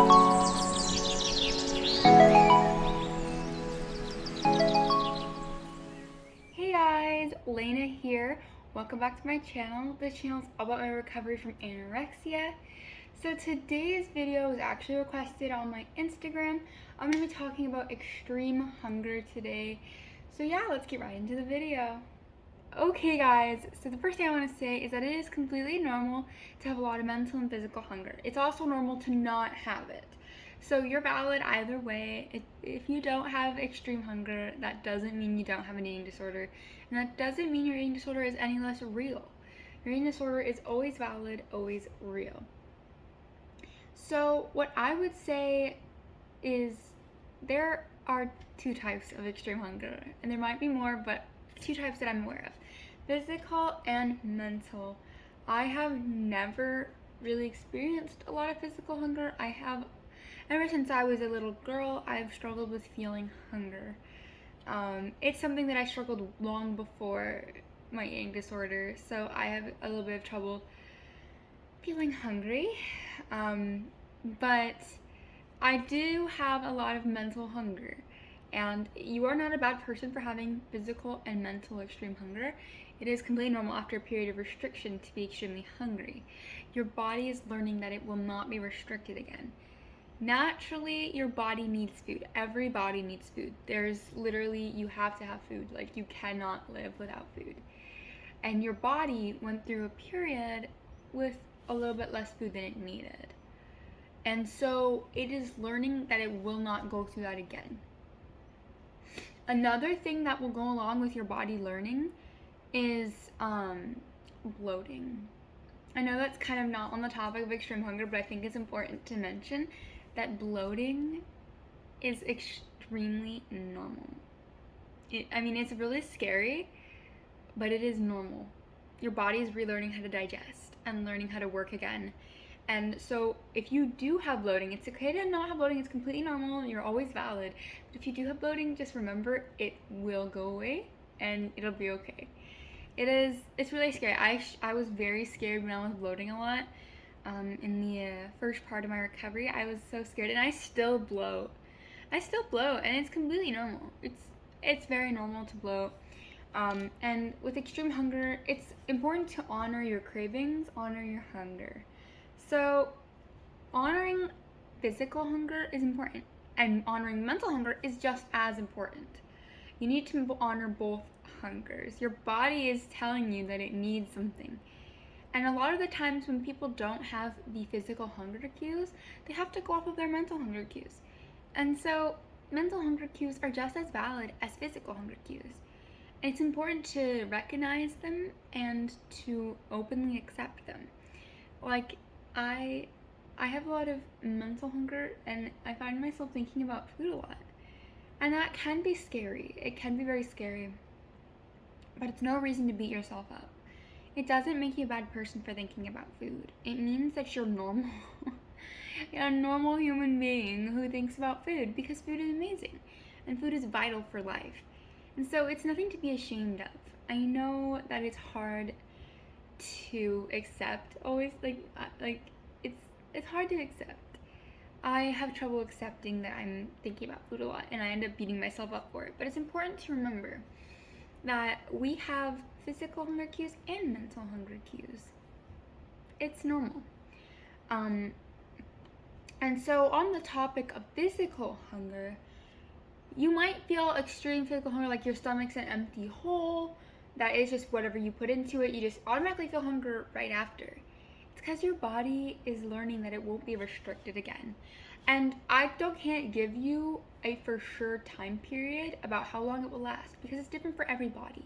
Hey guys, Layna here. Welcome back to my channel. This channel is all about my recovery from anorexia. So today's video was actually requested on my Instagram. I'm going to be talking about extreme hunger today. So yeah, let's get right into the video. Okay guys, so the first thing I want to say is that it is completely normal to have a lot of mental and physical hunger. It's also normal to not have it. So you're valid either way. If you don't have extreme hunger, that doesn't mean you don't have an eating disorder. And that doesn't mean your eating disorder is any less real. Your eating disorder is always valid, always real. So what I would say is there are two types of extreme hunger. And there might be more, but two types that I'm aware of. Physical and mental. I have never really experienced a lot of physical hunger. Ever since I was a little girl, I've struggled with feeling hunger. It's something that I struggled long before my eating disorder, so I have a little bit of trouble feeling hungry. But I do have a lot of mental hunger. And you are not a bad person for having physical and mental extreme hunger. It is completely normal after a period of restriction to be extremely hungry. Your body is learning that it will not be restricted again. Naturally, your body needs food. Every body needs food. You have to have food. Like, you cannot live without food. And your body went through a period with a little bit less food than it needed. And so it is learning that it will not go through that again. Another thing that will go along with your body learning is bloating. I know that's kind of not on the topic of extreme hunger, but I think it's important to mention that bloating is extremely normal. It's really scary, but it is normal. Your body is relearning how to digest and learning how to work again. And so if you do have bloating, it's okay to not have bloating. It's completely normal. You're always valid. But if you do have bloating, just remember it will go away and it'll be okay. It's really scary. I was very scared when I was bloating a lot. In the first part of my recovery, I was so scared, and I still bloat. And it's completely normal. It's very normal to bloat. And with extreme hunger, it's important to honor your cravings, honor your hunger. So, honoring physical hunger is important, and honoring mental hunger is just as important. You need to honor both hungers. Your body is telling you that it needs something. And a lot of the times when people don't have the physical hunger cues, they have to go off of their mental hunger cues. And so, mental hunger cues are just as valid as physical hunger cues. And it's important to recognize them and to openly accept them. Like, I have a lot of mental hunger, and I find myself thinking about food a lot. And that can be scary. It can be very scary. But it's no reason to beat yourself up. It doesn't make you a bad person for thinking about food. It means that you're normal. You're a normal human being who thinks about food, because food is amazing. And food is vital for life. And so it's nothing to be ashamed of. I know that it's hard to accept always, it's hard to accept. I have trouble accepting that I'm thinking about food a lot, and I end up beating myself up for it. But it's important to remember that we have physical hunger cues and mental hunger cues. It's normal. And so on the topic of physical hunger, you might feel extreme physical hunger, like your stomach's an empty hole. That is just whatever you put into it. You just automatically feel hunger right after. It's because your body is learning that it won't be restricted again. And I can't give you a for sure time period about how long it will last, because it's different for every body.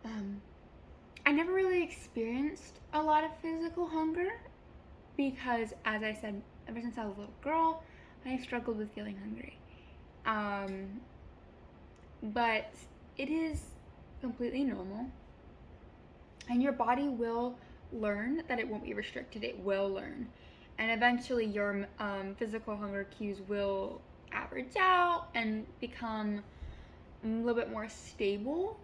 I never really experienced a lot of physical hunger because, as I said, ever since I was a little girl, I struggled with feeling hungry. But it is completely normal, and your body will learn that it won't be restricted. It will learn, and eventually your physical hunger cues will average out and become a little bit more stable.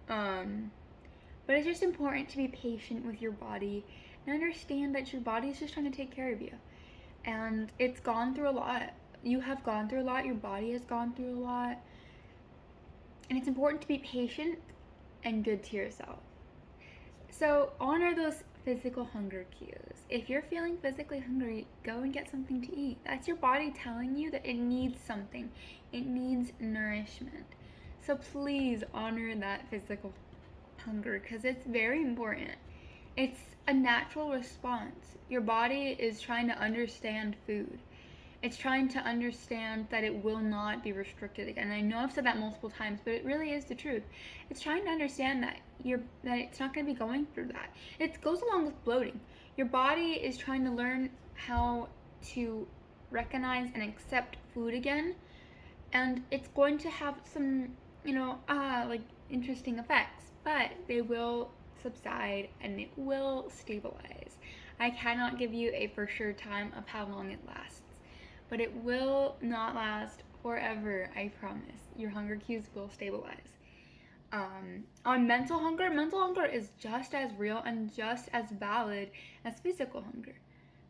But it's just important to be patient with your body and understand that your body is just trying to take care of you. And it's gone through a lot. You have gone through a lot, your body has gone through a lot. And it's important to be patient and good to yourself. So honor those physical hunger cues. If you're feeling physically hungry, go and get something to eat. That's your body telling you that it needs something. It needs nourishment. So please honor that physical hunger because it's very important. It's a natural response. Your body is trying to understand food. It's trying to understand that it will not be restricted again. And I know I've said that multiple times, but it really is the truth. It's trying to understand that it's not going to be going through that. It goes along with bloating. Your body is trying to learn how to recognize and accept food again, and it's going to have some, like interesting effects, but they will subside and it will stabilize. I cannot give you a for sure time of how long it lasts, but it will not last forever, I promise. Your hunger cues will stabilize. On mental hunger is just as real and just as valid as physical hunger.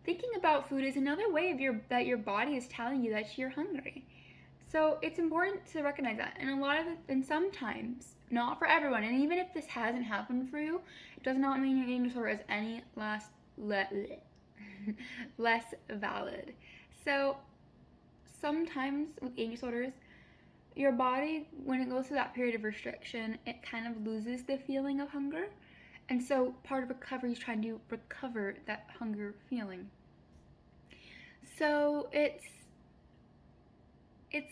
Thinking about food is another way that your body is telling you that you're hungry. So it's important to recognize that. And sometimes, not for everyone, and even if this hasn't happened for you, it does not mean your eating disorder is any less valid. So sometimes with eating disorders, your body, when it goes through that period of restriction, it kind of loses the feeling of hunger. And so part of recovery is trying to recover that hunger feeling. So it's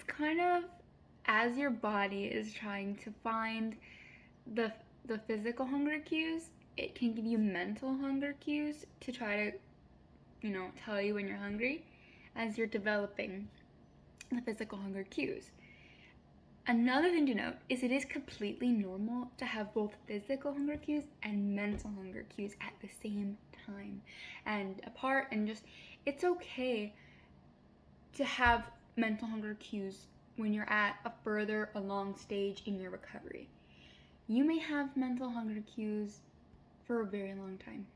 kind of as your body is trying to find the physical hunger cues, it can give you mental hunger cues to try to, tell you when you're hungry as you're developing the physical hunger cues. Another thing to note is it is completely normal to have both physical hunger cues and mental hunger cues at the same time and apart, and it's okay to have mental hunger cues when you're at a further along stage in your recovery. You may have mental hunger cues for a very long time.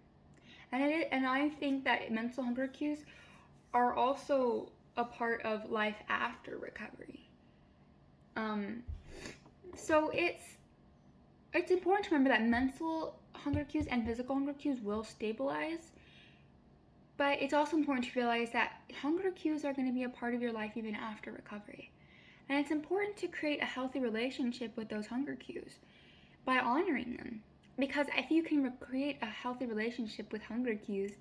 And I think that mental hunger cues are also a part of life after recovery. So it's important to remember that mental hunger cues and physical hunger cues will stabilize, but it's also important to realize that hunger cues are going to be a part of your life even after recovery. And it's important to create a healthy relationship with those hunger cues by honoring them. Because if you can create a healthy relationship with hunger cues,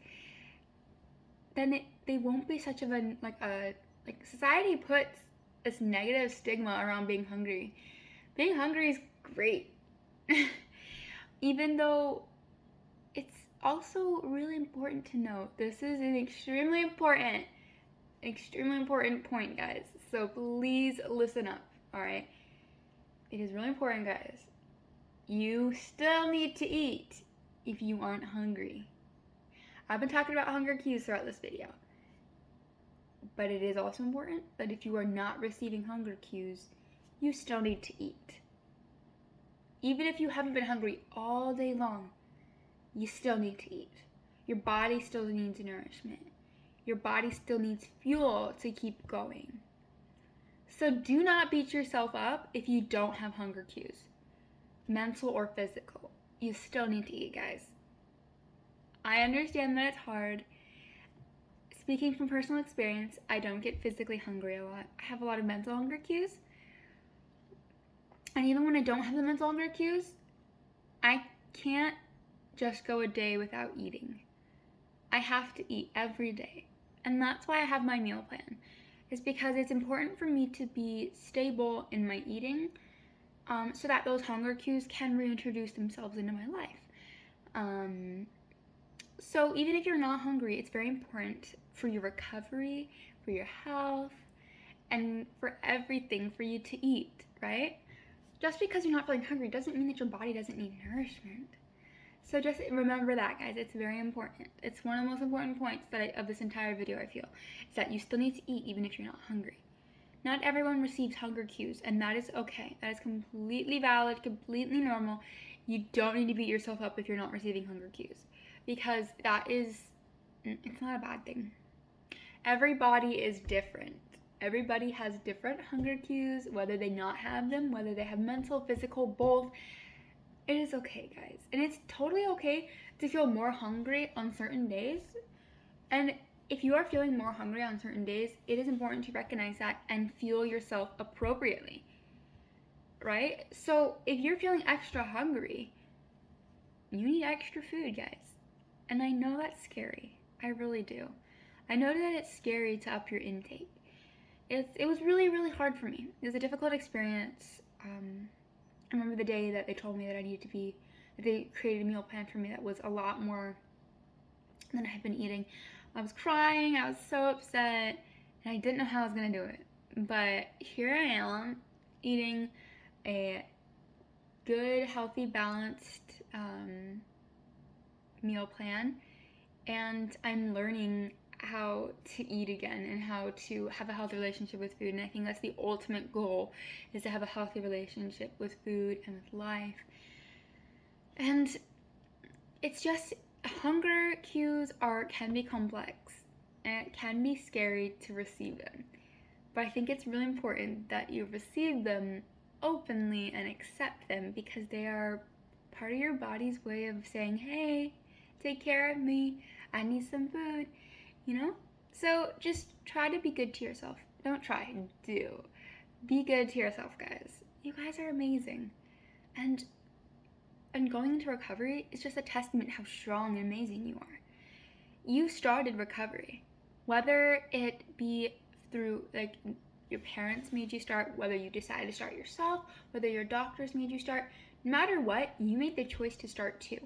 then they won't be such of society puts this negative stigma around being hungry. Being hungry is great. Even though it's also really important to note, this is an extremely important point, guys. So please listen up, all right? It is really important, guys. You still need to eat if you aren't hungry. I've been talking about hunger cues throughout this video. But it is also important that if you are not receiving hunger cues, you still need to eat. Even if you haven't been hungry all day long, you still need to eat. Your body still needs nourishment. Your body still needs fuel to keep going. So do not beat yourself up if you don't have hunger cues, mental or physical. You still need to eat, guys. I understand that it's hard. Speaking from personal experience, I don't get physically hungry a lot. I have a lot of mental hunger cues. And even when I don't have the mental hunger cues, I can't just go a day without eating. I have to eat every day. And that's why I have my meal plan. It's because it's important for me to be stable in my eating, so that those hunger cues can reintroduce themselves into my life. So even if you're not hungry, it's very important for your recovery, for your health, and for everything for you to eat, right? Just because you're not feeling hungry doesn't mean that your body doesn't need nourishment. So just remember that, guys. It's very important. It's one of the most important points of this entire video, I feel. Is that you still need to eat even if you're not hungry. Not everyone receives hunger cues, and that is okay. That is completely valid, completely normal. You don't need to beat yourself up if you're not receiving hunger cues, because it's not a bad thing. everybody is different. Everybody has different hunger cues, whether they not have them, whether they have mental, physical, both. It is okay, guys. And it's totally okay to feel more hungry on certain days. And if you are feeling more hungry on certain days, it is important to recognize that and fuel yourself appropriately, right? So if you're feeling extra hungry, you need extra food, guys. And I know that's scary. I really do. I know that it's scary to up your intake. It was really, really hard for me. It was a difficult experience. I remember the day that they told me that that they created a meal plan for me that was a lot more than I had been eating. I was crying, I was so upset, and I didn't know how I was gonna do it. But here I am, eating a good, healthy, balanced meal plan, and I'm learning how to eat again and how to have a healthy relationship with food. And I think that's the ultimate goal, is to have a healthy relationship with food and with life. And it's just, hunger cues can be complex, and it can be scary to receive them. But I think it's really important that you receive them openly and accept them, because they are part of your body's way of saying, hey, take care of me, I need some food. So just try to be good to yourself. Don't try, do. Be good to yourself, guys. You guys are amazing. And going into recovery is just a testament how strong and amazing you are. You started recovery. Whether it be through, your parents made you start, whether you decided to start yourself, whether your doctors made you start, no matter what, you made the choice to start too.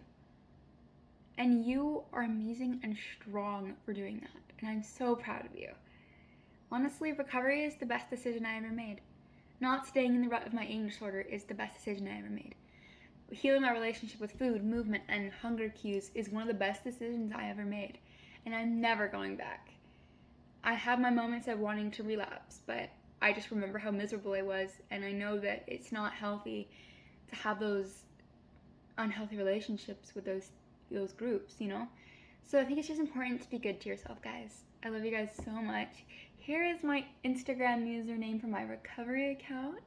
And you are amazing and strong for doing that. And I'm so proud of you. Honestly, recovery is the best decision I ever made. Not staying in the rut of my eating disorder is the best decision I ever made. Healing my relationship with food, movement, and hunger cues is one of the best decisions I ever made. And I'm never going back. I have my moments of wanting to relapse, but I just remember how miserable I was, and I know that it's not healthy to have those unhealthy relationships with those groups, So I think it's just important to be good to yourself, guys. I love you guys so much. Here is my Instagram username for my recovery account.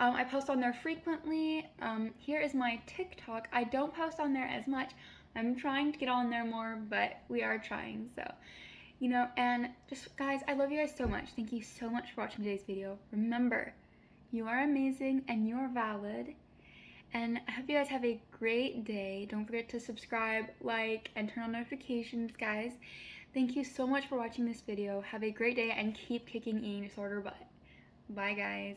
I post on there frequently. Here is my TikTok. I don't post on there as much. I'm trying to get on there more, but we are trying, so, and just, guys, I love you guys so much. Thank you so much for watching today's video. Remember, you are amazing and you are valid. And I hope you guys have a great day. Don't forget to subscribe, like, and turn on notifications, guys. Thank you so much for watching this video. Have a great day and keep kicking eating disorder butt. Bye, guys.